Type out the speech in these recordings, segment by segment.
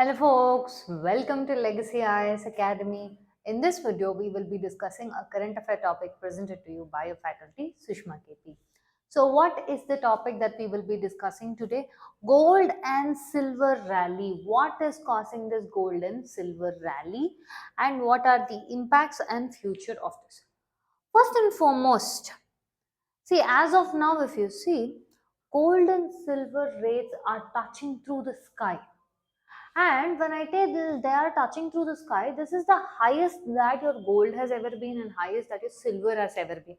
Hello folks, welcome to Legacy IAS Academy. In this video, we will be discussing a current affair topic presented to you by your faculty, Sushma KP. So what is the topic that we will be discussing today? Gold and silver rally. What is causing this gold and silver rally? And what are the impacts and future of this? First and foremost, see, as of now, if you see, gold and silver rates are touching through the sky. And when I say this, they are touching through the sky, this is the highest that your gold has ever been and highest that your silver has ever been.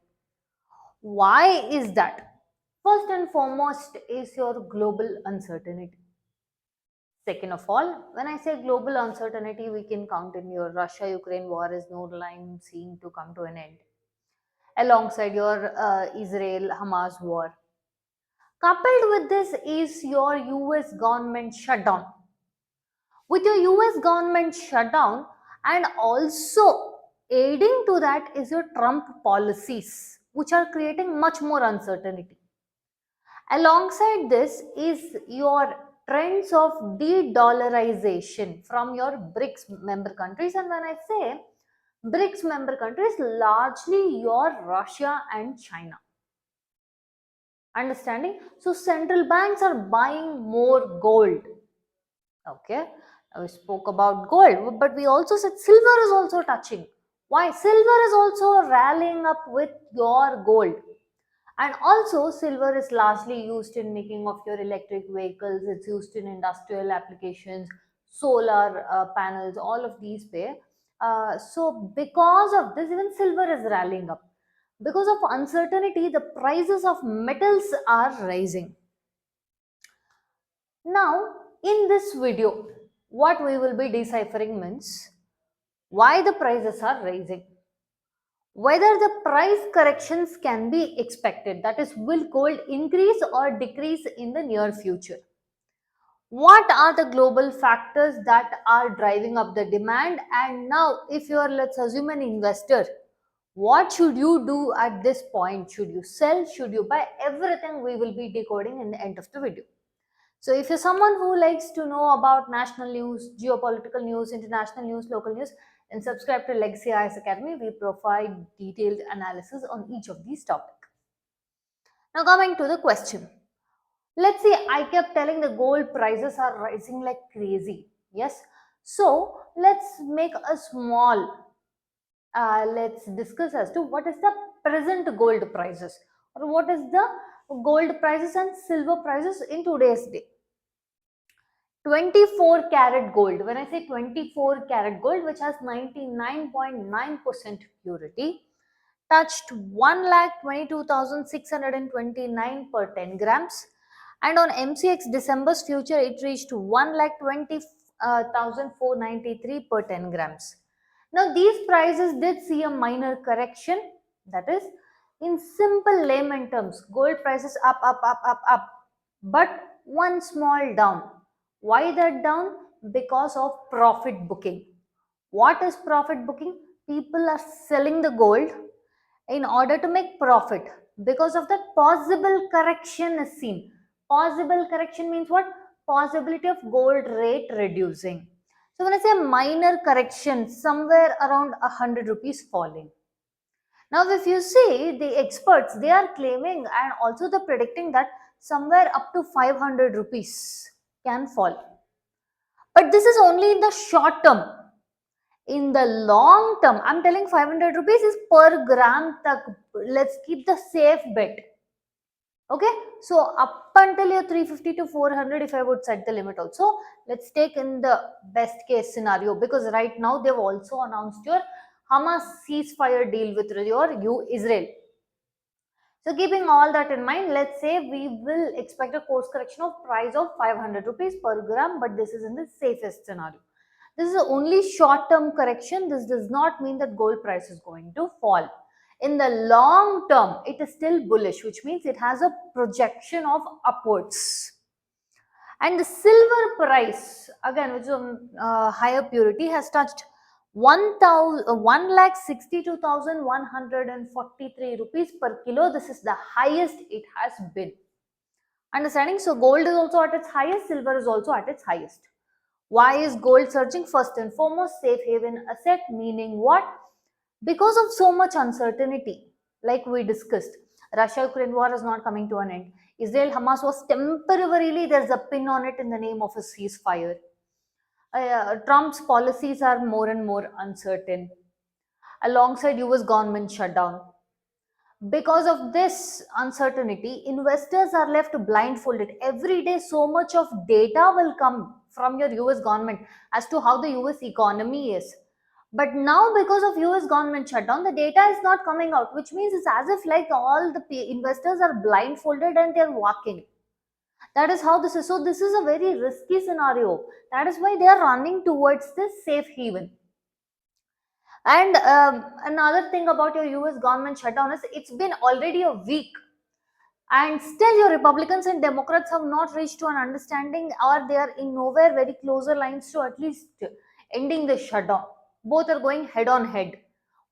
Why is that? First and foremost is your global uncertainty. Second of all, when I say global uncertainty, we can count in your Russia-Ukraine war is no line seen to come to an end. Alongside your Israel-Hamas war. Coupled with this is your US government shutdown. With your US government shutdown, and also aiding to that is your Trump policies, which are creating much more uncertainty. Alongside this is your trends of de-dollarization from your BRICS member countries. And when I say BRICS member countries, largely your Russia and China. Understanding? So central banks are buying more gold. Okay, we spoke about gold, but we also said silver is also touching. Why? Silver is also rallying up with your gold. And also silver is largely used in making of your electric vehicles. It's used in industrial applications, solar panels, all of these pay. So because of this, even silver is rallying up. Because of uncertainty, the prices of metals are rising. Now, in this video, what we will be deciphering means why the prices are rising, whether the price corrections can be expected, that is, will gold increase or decrease in the near future. What are the global factors that are driving up the demand? And now, if you are, let's assume, an investor, what should you do at this point? Should you sell? Should you buy? Everything we will be decoding in the end of the video. So if you're someone who likes to know about national news, geopolitical news, international news, local news, then subscribe to Legacy IAS Academy. We provide detailed analysis on each of these topics. Now coming to the question. Let's see, I kept telling the gold prices are rising like crazy. Yes. So let's make a small, let's discuss as to what is the present gold prices or what is the gold prices and silver prices in today's day. 24 karat gold. When I say 24 karat gold, which has 99.9% purity, touched 1,22,629 per 10 grams. And on MCX December's future, it reached 1,20,493 per 10 grams. Now, these prices did see a minor correction. That is, in simple layman terms, gold prices up, up, up, up, up, but one small down. Why that down? Because of profit booking. What is profit booking? People are selling the gold in order to make profit. Because of that, possible correction is seen. Possible correction means what? Possibility of gold rate reducing. So when I say minor correction, somewhere around 100 rupees falling. Now, if you see the experts, they are claiming and also the predicting that somewhere up to 500 rupees can fall. But this is only in the short term. In the long term, I'm telling 500 rupees is per gram. Let's keep the safe bet. Okay, so up until your 350 to 400, if I would set the limit also, let's take in the best case scenario, because right now they've also announced your Hamas ceasefire deal with your Israel. So keeping all that in mind, let's say we will expect a course correction of price of 500 rupees per gram, but this is in the safest scenario. This is only short-term correction. This does not mean that gold price is going to fall. In the long term, it is still bullish, which means it has a projection of upwards. And the silver price, again, which is higher purity, has touched 1,62,143 rupees per kilo. This is the highest it has been. Understanding? So gold is also at its highest, silver is also at its highest. Why is gold surging? First and foremost, safe haven asset, meaning what? Because of so much uncertainty, like we discussed, Russia Ukraine war is not coming to an end. Israel Hamas was temporarily, there's a pin on it in the name of a ceasefire. Trump's policies are more and more uncertain, alongside US government shutdown. Because of this uncertainty, investors are left blindfolded. Every day, so much of data will come from your US government as to how the US economy is. But now, because of US government shutdown, the data is not coming out, which means it's as if like all the investors are blindfolded and they're walking. That is how this is. So, this is a very risky scenario. That is why they are running towards this safe haven. And another thing about your US government shutdown is it's been already a week, and still your Republicans and Democrats have not reached to an understanding, or they are in nowhere very closer lines to at least ending the shutdown. Both are going head on head.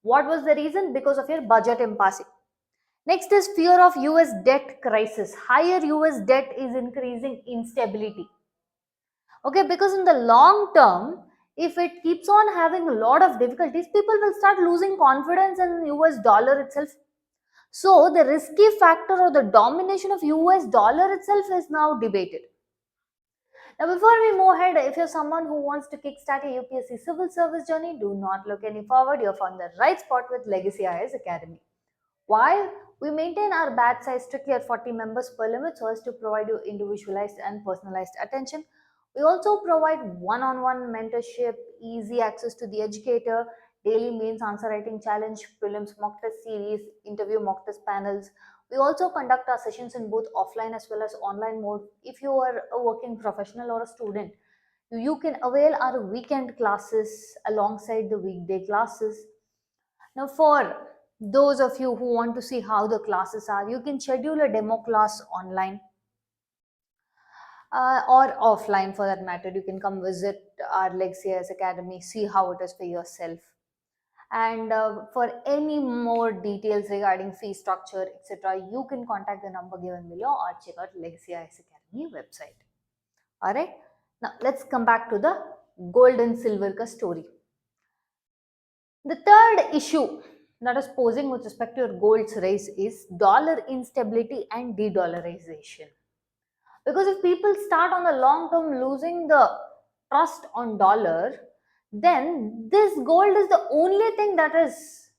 What was the reason? Because of your budget impasse. Next is fear of US debt crisis. Higher US debt is increasing instability. Okay, because in the long term, if it keeps on having a lot of difficulties, people will start losing confidence in US dollar itself. So the risky factor or the domination of US dollar itself is now debated. Now, before we move ahead, if you're someone who wants to kickstart a UPSC civil service journey, do not look any forward. You're found the right spot with Legacy IS Academy. While we maintain our batch size strictly at 40 members per limit so as to provide you individualized and personalized attention, we also provide one-on-one mentorship, easy access to the educator, daily mains answer writing challenge, prelims mock test series, interview mock test panels. We also conduct our sessions in both offline as well as online mode. If you are a working professional or a student, you can avail our weekend classes alongside the weekday classes. Now, for those of you who want to see how the classes are, you can schedule a demo class online or offline for that matter. You can come visit our Legacy Academy, see how it is for yourself. And for any more details regarding fee structure, etc., you can contact the number given below or check out Legacy Academy website. All right. Now, let's come back to the gold and silver ka story. The third issue that is posing with respect to your gold's rise is dollar instability and de-dollarization. Because if people start on the long term losing the trust on dollar, then this gold is the only thing that is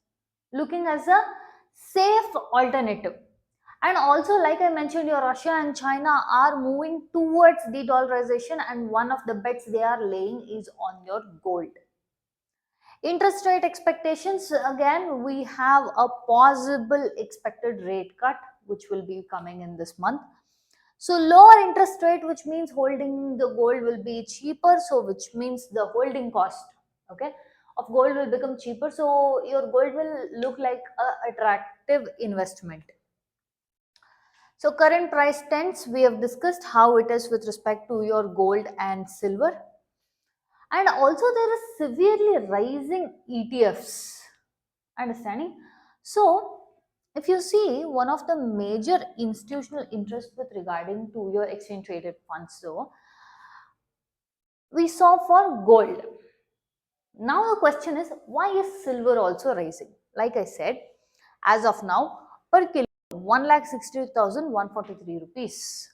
looking as a safe alternative. And also, like I mentioned, your Russia and China are moving towards de-dollarization, and one of the bets they are laying is on your gold. Interest rate expectations, again, we have a possible expected rate cut which will be coming in this month. So, lower interest rate, which means holding the gold will be cheaper, so which means the holding cost, okay, of gold will become cheaper. So, your gold will look like a attractive investment. So, current price trends, we have discussed how it is with respect to your gold and silver. And also there is severely rising ETFs. Understanding? So, if you see one of the major institutional interest with regarding to your exchange traded funds, so we saw for gold. Now the question is, why is silver also rising? Like I said, as of now, per kilo 1,62,143 rupees.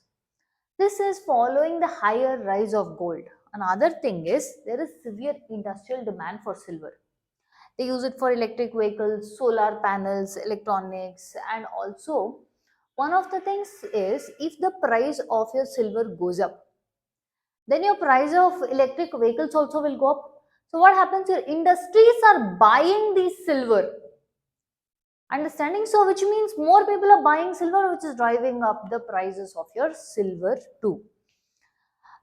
This is following the higher rise of gold. Another thing is there is severe industrial demand for silver. They use it for electric vehicles, solar panels, electronics, and also one of the things is if the price of your silver goes up, then your price of electric vehicles also will go up. So what happens? Your industries are buying these silver. Understanding? So which means more people are buying silver, which is driving up the prices of your silver too.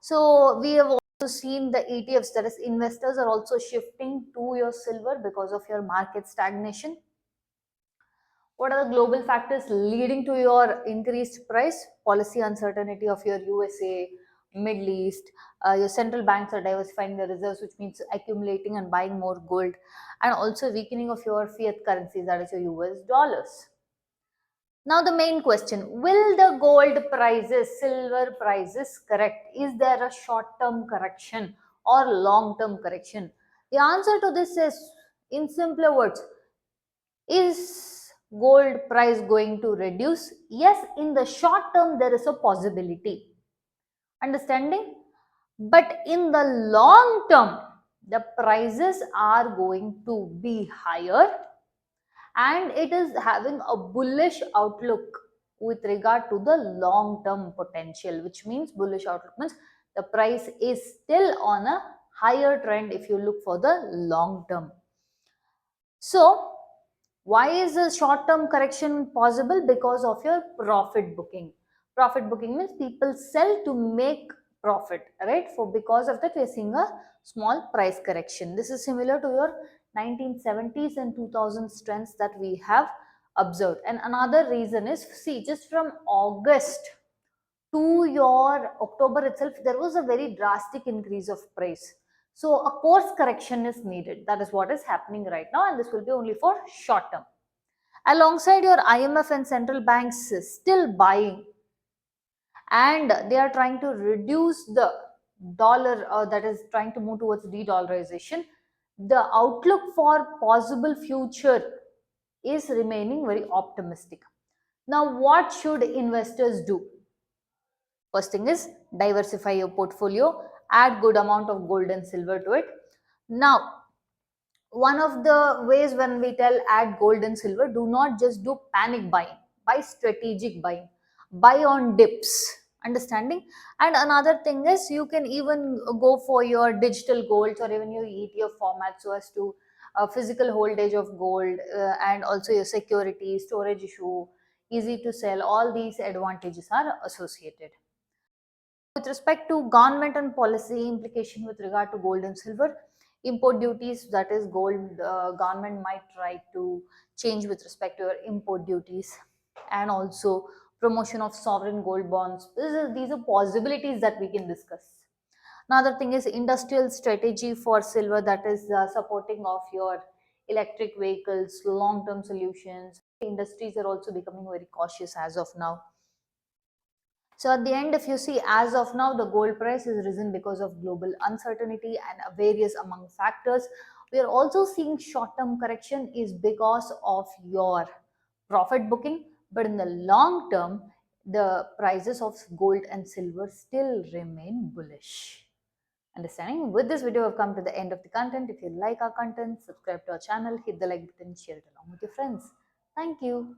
So we have also seen the ETFs, that is investors are also shifting to your silver because of your market stagnation. What are the global factors leading to your increased price? Policy uncertainty of your USA, Middle East, your central banks are diversifying the reserves, which means accumulating and buying more gold, and also weakening of your fiat currencies, that is your US dollars. Now, the main question, will the gold prices, silver prices correct? Is there a short term correction or long term correction? The answer to this is, in simpler words, is gold price going to reduce? Yes, in the short term, there is a possibility. Understanding? But in the long term, the prices are going to be higher, and it is having a bullish outlook with regard to the long term potential, which means bullish outlook means the price is still on a higher trend if you look for the long term. So why is a short term correction possible? Because of your profit booking. Profit booking means people sell to make profit, right? For because of that, we are seeing a small price correction. This is similar to your 1970s and 2000s trends that we have observed. And another reason is, see, just from August to your October itself, there was a very drastic increase of price. So a course correction is needed. That is what is happening right now, and this will be only for short term. Alongside your IMF and central banks still buying, and they are trying to reduce the dollar, that is trying to move towards de-dollarization, the outlook for possible future is remaining very optimistic. Now, what should investors do? First thing is diversify your portfolio, add good amount of gold and silver to it. Now, one of the ways when we tell add gold and silver, do not just do panic buying, buy strategic buying, buy on dips. Understanding? And another thing is, you can even go for your digital golds or even your ETF format so as to physical holdage of gold, and also your security, storage issue, easy to sell. All these advantages are associated. With respect to government and policy implication with regard to gold and silver, import duties, that is gold, government might try to change with respect to your import duties, and also promotion of sovereign gold bonds. These are possibilities that we can discuss. Another thing is industrial strategy for silver, that is supporting of your electric vehicles, long-term solutions. Industries are also becoming very cautious as of now. So at the end, if you see, as of now, the gold price has risen because of global uncertainty and various among factors. We are also seeing short-term correction is because of your profit booking, but in the long term, the prices of gold and silver still remain bullish. Understanding? With this video, I've come to the end of the content. If you like our content, subscribe to our channel, hit the like button, share it along with your friends. Thank you.